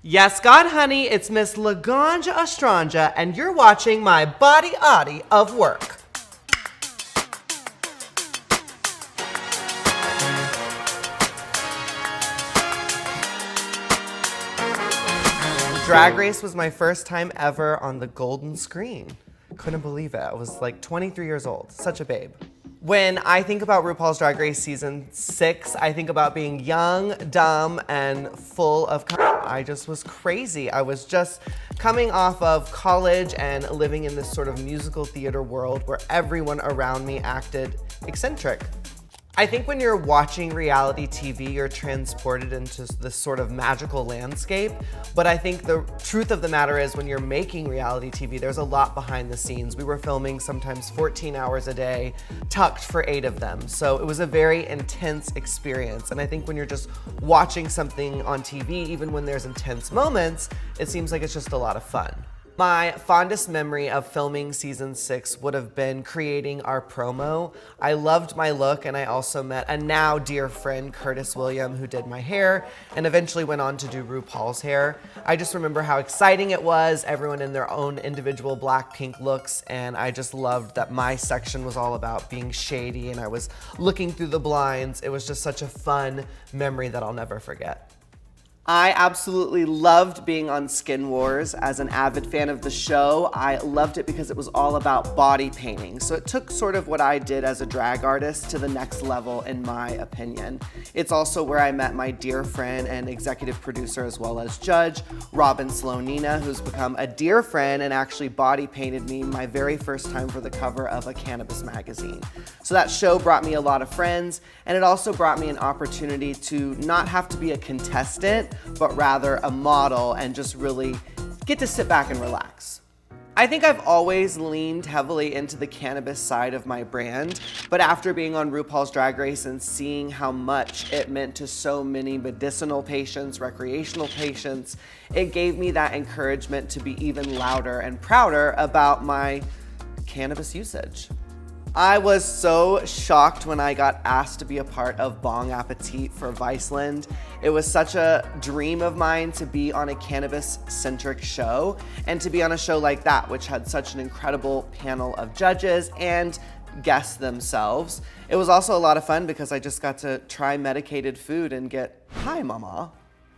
Yes, God, honey, it's Miss Laganja Estranja, and you're watching my Bodyody of work. Drag Race was my first time ever on the golden screen. Couldn't believe it. I was like 23 years old, such a babe. When I think about RuPaul's Drag Race season 6, I think about being young, dumb, and full of I just was crazy. I was just coming off of college and living in this sort of musical theater world where everyone around me acted eccentric. I think when you're watching reality TV, you're transported into this sort of magical landscape. But I think the truth of the matter is when you're making reality TV, there's a lot behind the scenes. We were filming sometimes 14 hours a day, tucked for 8 of them. So it was a very intense experience. And I think when you're just watching something on TV, even when there's intense moments, it seems like it's just a lot of fun. My fondest memory of filming season 6 would have been creating our promo. I loved my look, and I also met a now dear friend, Curtis William, who did my hair and eventually went on to do RuPaul's hair. I just remember how exciting it was, everyone in their own individual black pink looks, and I just loved that my section was all about being shady and I was looking through the blinds. It was just such a fun memory that I'll never forget. I absolutely loved being on Skin Wars. As an avid fan of the show, I loved it because it was all about body painting. So it took sort of what I did as a drag artist to the next level, in my opinion. It's also where I met my dear friend and executive producer as well as judge, Robin Slonina, who's become a dear friend and actually body painted me my very first time for the cover of a Cannabis magazine. So that show brought me a lot of friends, and it also brought me an opportunity to not have to be a contestant, but rather a model and just really get to sit back and relax. I think I've always leaned heavily into the cannabis side of my brand, but after being on RuPaul's Drag Race and seeing how much it meant to so many medicinal patients, recreational patients, it gave me that encouragement to be even louder and prouder about my cannabis usage. I was so shocked when I got asked to be a part of Bong Appetit for Viceland. It was such a dream of mine to be on a cannabis-centric show and to be on a show like that, which had such an incredible panel of judges and guests themselves. It was also a lot of fun because I just got to try medicated food and get high, mama.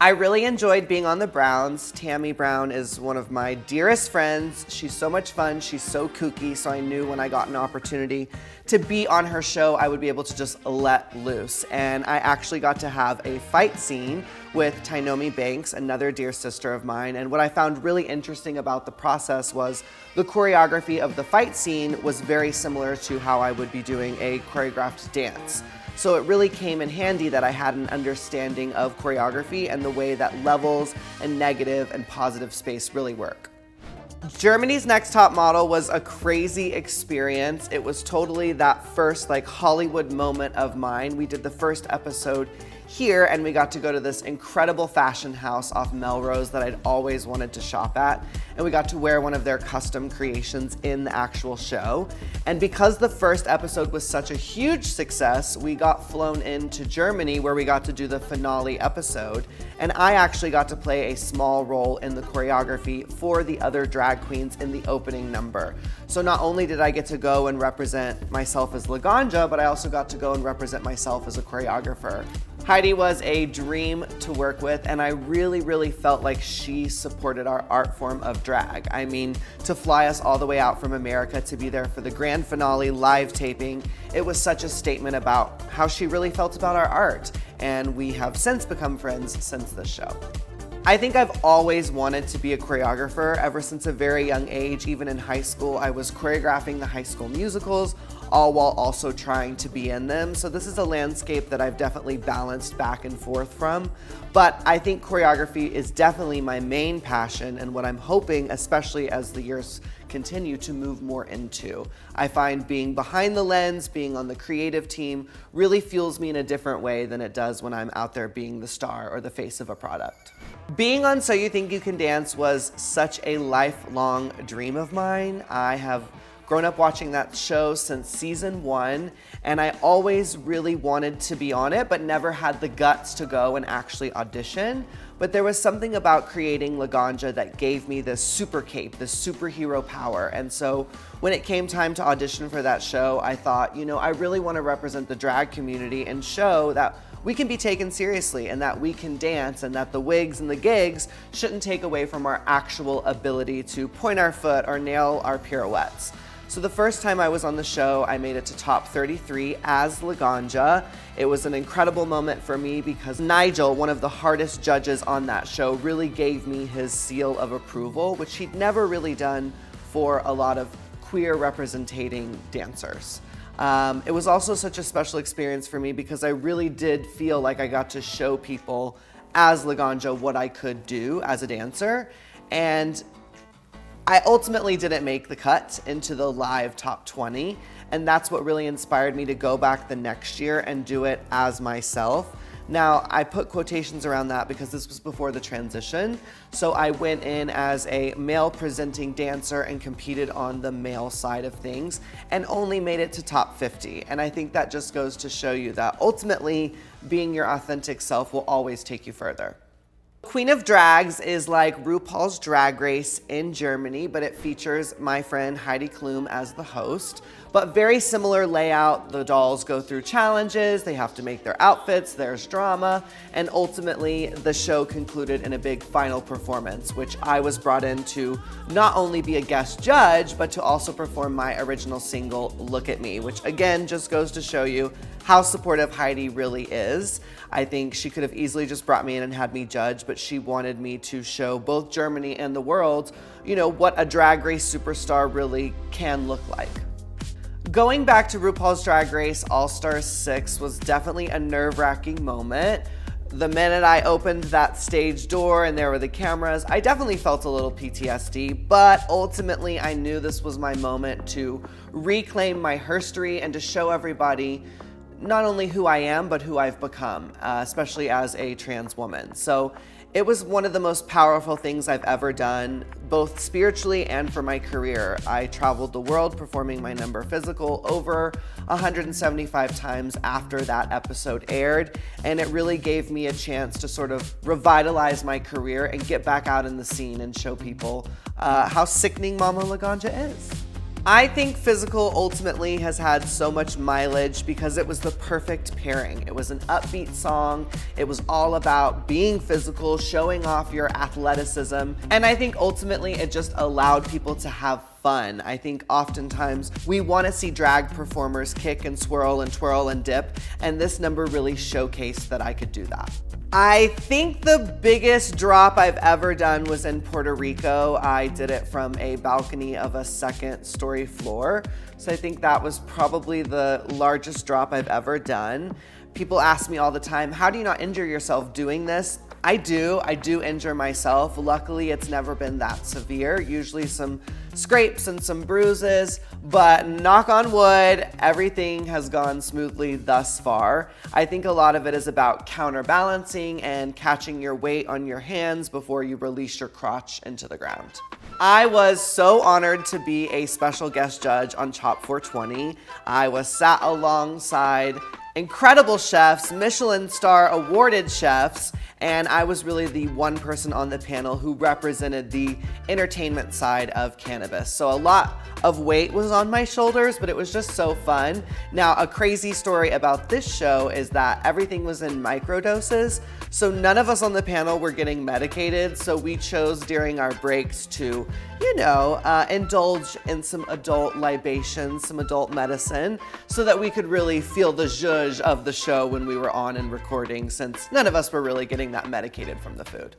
I really enjoyed being on the Browns. Tammy Brown is one of my dearest friends. She's so much fun. She's so kooky. So I knew when I got an opportunity to be on her show, I would be able to just let loose. And I actually got to have a fight scene with Tynomi Banks, another dear sister of mine. And what I found really interesting about the process was the choreography of the fight scene was very similar to how I would be doing a choreographed dance. So it really came in handy that I had an understanding of choreography and the way that levels and negative and positive space really work. Germany's Next Top Model was a crazy experience. It was totally that first Hollywood moment of mine. We did the first episode here and we got to go to this incredible fashion house off Melrose that I'd always wanted to shop at. And we got to wear one of their custom creations in the actual show. And because the first episode was such a huge success, we got flown into Germany where we got to do the finale episode. And I actually got to play a small role in the choreography for the other drag queens in the opening number. So not only did I get to go and represent myself as Laganja, but I also got to go and represent myself as a choreographer. Heidi was a dream to work with, and I really, really felt like she supported our art form of drag. I mean, to fly us all the way out from America to be there for the grand finale live taping, it was such a statement about how she really felt about our art, and we have since become friends since this show. I think I've always wanted to be a choreographer ever since a very young age. Even in high school, I was choreographing the High School Musicals, all while also trying to be in them. So this is a landscape that I've definitely balanced back and forth from. But I think choreography is definitely my main passion and what I'm hoping, especially as the years continue, to move more into. I find being behind the lens, being on the creative team, really fuels me in a different way than it does when I'm out there being the star or the face of a product. Being on So You Think You Can Dance was such a lifelong dream of mine. I have grown up watching that show since season 1, and I always really wanted to be on it, but never had the guts to go and actually audition. But there was something about creating Laganja that gave me this super cape, this superhero power. And so when it came time to audition for that show, I thought, you know, I really want to represent the drag community and show that we can be taken seriously and that we can dance, and that the wigs and the gigs shouldn't take away from our actual ability to point our foot or nail our pirouettes. So the first time I was on the show, I made it to top 33 as Laganja. It was an incredible moment for me because Nigel, one of the hardest judges on that show, really gave me his seal of approval, which he'd never really done for a lot of queer representing dancers. It was also such a special experience for me because I really did feel like I got to show people as Laganja what I could do as a dancer. And I ultimately didn't make the cut into the live top 20, and that's what really inspired me to go back the next year and do it as myself. Now, I put quotations around that because this was before the transition, so I went in as a male presenting dancer and competed on the male side of things and only made it to top 50. And I think that just goes to show you that ultimately being your authentic self will always take you further. Queen of Drags is like RuPaul's Drag Race in Germany, but it features my friend Heidi Klum as the host. But very similar layout. The dolls go through challenges, they have to make their outfits, there's drama, and ultimately the show concluded in a big final performance, which I was brought in to not only be a guest judge, but to also perform my original single, Look at Me, which again just goes to show you how supportive Heidi really is. I think she could have easily just brought me in and had me judge, but she wanted me to show both Germany and the world, you know, what a Drag Race superstar really can look like. Going back to RuPaul's Drag Race All-Star 6 was definitely a nerve-wracking moment. The minute I opened that stage door and there were the cameras, I definitely felt a little PTSD, but ultimately I knew this was my moment to reclaim my history and to show everybody not only who I am, but who I've become, especially as a trans woman. So it was one of the most powerful things I've ever done, both spiritually and for my career. I traveled the world performing my number physical over 175 times after that episode aired, and it really gave me a chance to sort of revitalize my career and get back out in the scene and show people how sickening Mama Laganja is. I think Physical ultimately has had so much mileage because it was the perfect pairing. It was an upbeat song. It was all about being physical, showing off your athleticism. And I think ultimately it just allowed people to have fun. I think oftentimes we want to see drag performers kick and swirl and twirl and dip, and this number really showcased that I could do that. I think the biggest drop I've ever done was in Puerto Rico. I did it from a balcony of a second-story floor. So I think that was probably the largest drop I've ever done. People ask me all the time, how do you not injure yourself doing this? I do injure myself. Luckily, it's never been that severe. Usually some scrapes and some bruises, but knock on wood, everything has gone smoothly thus far. I think a lot of it is about counterbalancing and catching your weight on your hands before you release your crotch into the ground. I was so honored to be a special guest judge on Chop 420. I was sat alongside incredible chefs, Michelin star awarded chefs, and I was really the one person on the panel who represented the entertainment side of cannabis. So a lot of weight was on my shoulders, but it was just so fun. Now, a crazy story about this show is that everything was in microdoses, so none of us on the panel were getting medicated, so we chose during our breaks to, you know, indulge in some adult libations, some adult medicine, so that we could really feel the zhuzh of the show when we were on and recording, since none of us were really getting that medicated from the food.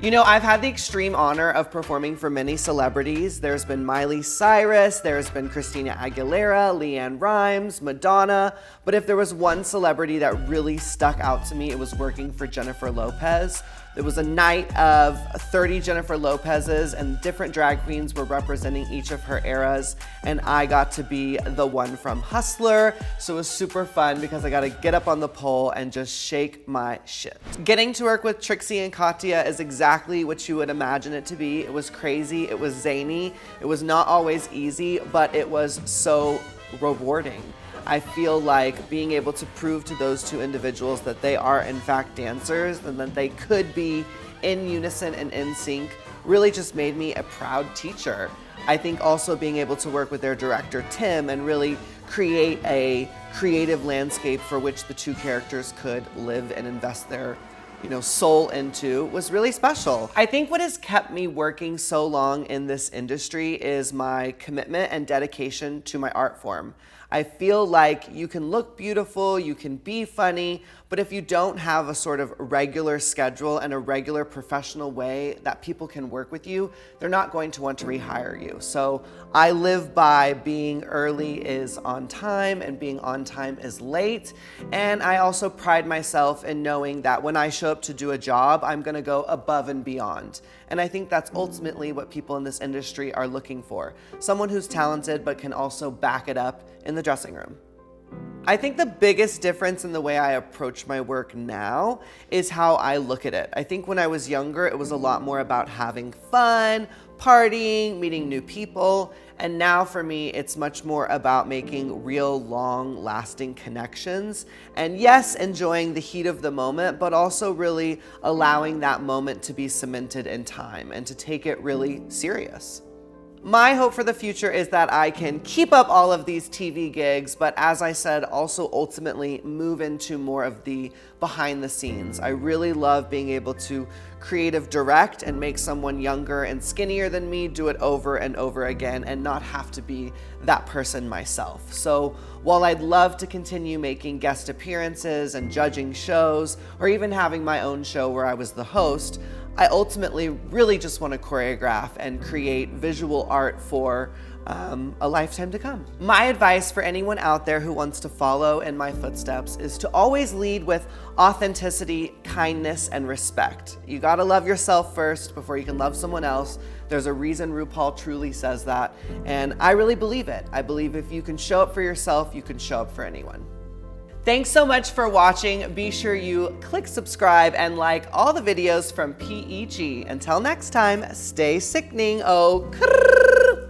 You know, I've had the extreme honor of performing for many celebrities. There's been Miley Cyrus, there's been Christina Aguilera, Leanne Rimes, Madonna, but if there was one celebrity that really stuck out to me, it was working for Jennifer Lopez. There was a night of 30 Jennifer Lopez's, and different drag queens were representing each of her eras, and I got to be the one from Hustler, so it was super fun because I got to get up on the pole and just shake my shit. Getting to work with Trixie and Katya is exactly what you would imagine it to be. It was crazy, it was zany, it was not always easy, but it was so rewarding. I feel like being able to prove to those two individuals that they are in fact dancers and that they could be in unison and in sync really just made me a proud teacher. I think also being able to work with their director Tim and really create a creative landscape for which the two characters could live and invest their soul into was really special. I think what has kept me working so long in this industry is my commitment and dedication to my art form. I feel like you can look beautiful, you can be funny, but if you don't have a sort of regular schedule and a regular professional way that people can work with you, they're not going to want to rehire you. So I live by being early is on time and being on time is late. And I also pride myself in knowing that when I show up to do a job, I'm gonna go above and beyond. And I think that's ultimately what people in this industry are looking for. Someone who's talented but can also back it up in the dressing room. I think the biggest difference in the way I approach my work now is how I look at it. I think when I was younger, it was a lot more about having fun, partying, meeting new people. And now for me, it's much more about making real, long-lasting connections. And yes, enjoying the heat of the moment, but also really allowing that moment to be cemented in time and to take it really serious. My hope for the future is that I can keep up all of these TV gigs, but as I said, also ultimately move into more of the behind the scenes. I really love being able to creative direct and make someone younger and skinnier than me do it over and over again and not have to be that person myself. So while I'd love to continue making guest appearances and judging shows, or even having my own show where I was the host, I ultimately really just want to choreograph and create visual art for a lifetime to come. My advice for anyone out there who wants to follow in my footsteps is to always lead with authenticity, kindness, and respect. You gotta love yourself first before you can love someone else. There's a reason RuPaul truly says that, and I really believe it. I believe if you can show up for yourself, you can show up for anyone. Thanks so much for watching. Be sure you click subscribe and like all the videos from p.e.g. Until next time, stay sickening. Oh, krrr.